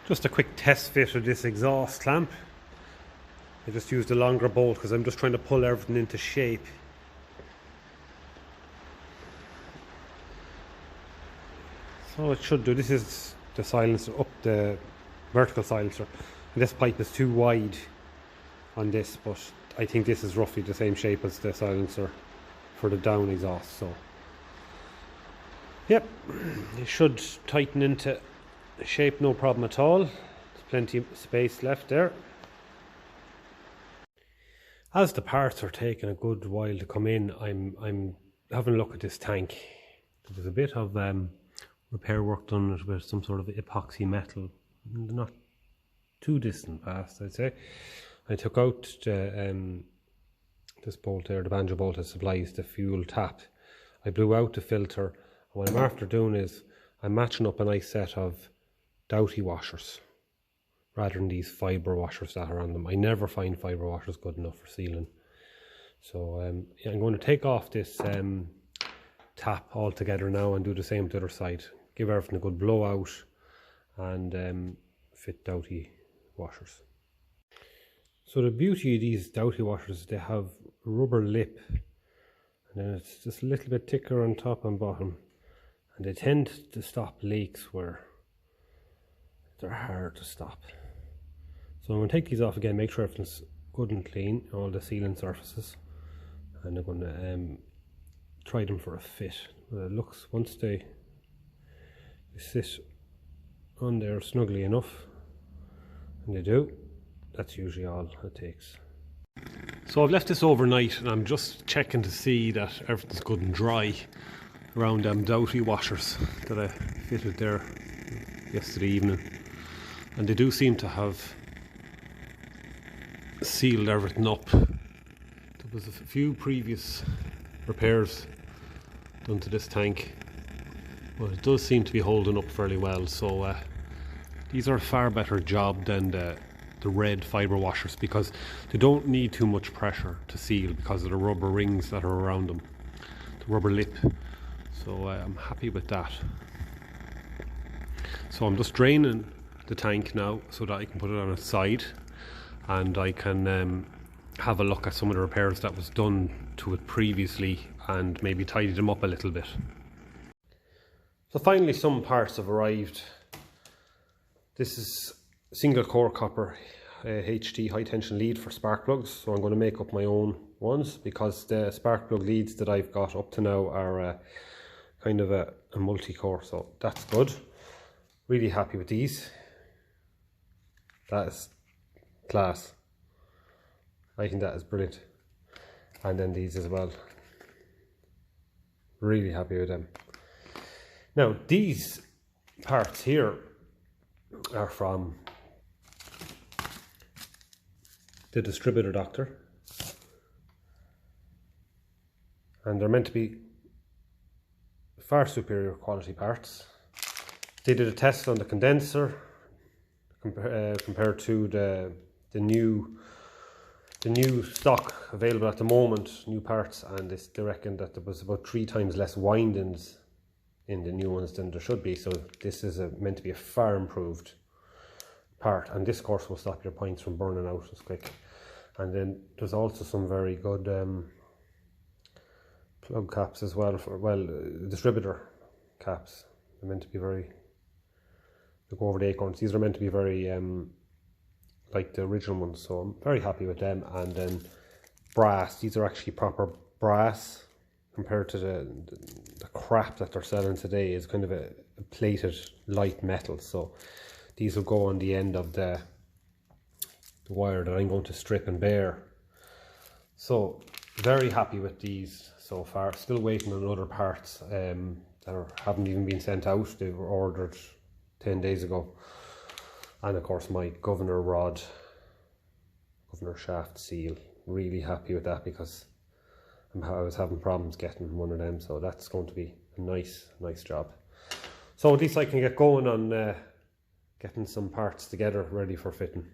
Just a quick test fit of this exhaust clamp. I just used a longer bolt because I'm just trying to pull everything into shape. So it should do. This is the silencer, up the vertical silencer. And this pipe is too wide on this, but I think this is roughly the same shape as the silencer for the down exhaust. So yep, it should tighten into shape, no problem at all. There's plenty of space left there. As the parts are taking a good while to come in, I'm having a look at this tank. There was a bit of repair work done with some sort of epoxy metal, not too distant past, I'd say. I took out this bolt there, the banjo bolt that supplies the fuel tap. I blew out the filter, and what I'm after doing is I'm matching up a nice set of Doughty washers rather than these fibre washers that are on them. I never find fibre washers good enough for sealing. So yeah, I'm going to take off this tap altogether now and do the same to the other side. Give everything a good blowout and fit Doughty washers. So the beauty of these Doughty washers, they have a rubber lip, and then it's just a little bit thicker on top and bottom, and they tend to stop leaks where they're hard to stop. So I'm going to take these off again, make sure everything's good and clean, all the sealing surfaces, and I'm going to try them for a fit. It looks, once they sit on there snugly enough, and they do, that's usually all it takes. So I've left this overnight and I'm just checking to see that everything's good and dry around them Doughty washers that I fitted there yesterday evening, and they do seem to have sealed everything up. There was a few previous repairs done to this tank, but it does seem to be holding up fairly well. So these are a far better job than the red fibre washers, because they don't need too much pressure to seal because of the rubber rings that are around them, the rubber lip. So I'm happy with that. So I'm just draining the tank now so that I can put it on its side, and I can have a look at some of the repairs that was done to it previously and maybe tidy them up a little bit. So finally some parts have arrived. This is single core copper HT high tension lead for spark plugs, so I'm going to make up my own ones because the spark plug leads that I've got up to now are kind of a multi-core, so that's good. Really happy with these. That is class. I think that is brilliant. And then these as well. Really happy with them. Now these parts here are from the distributor doctor, and they're meant to be far superior quality parts. They did a test on the condenser compared to the new stock available at the moment, new parts, and they reckon that there was about 3 times less windings in the new ones than there should be. So this is meant to be a far improved part, and this course will stop your points from burning out as quick. And then there's also some very good plug caps as well, for distributor caps. They're meant to be very, they go over the acorns. These are meant to be very like the original ones, so I'm very happy with them. And then brass, these are actually proper brass compared to the crap that they're selling today. Is kind of a plated light metal, so these will go on the end of the wire that I'm going to strip and bare. So very happy with these so far. Still waiting on other parts that haven't even been sent out. They were ordered 10 days ago. And of course my governor rod, governor shaft seal. Really happy with that because I was having problems getting one of them, so that's going to be a nice job. So at least I can get going on getting some parts together ready for fitting.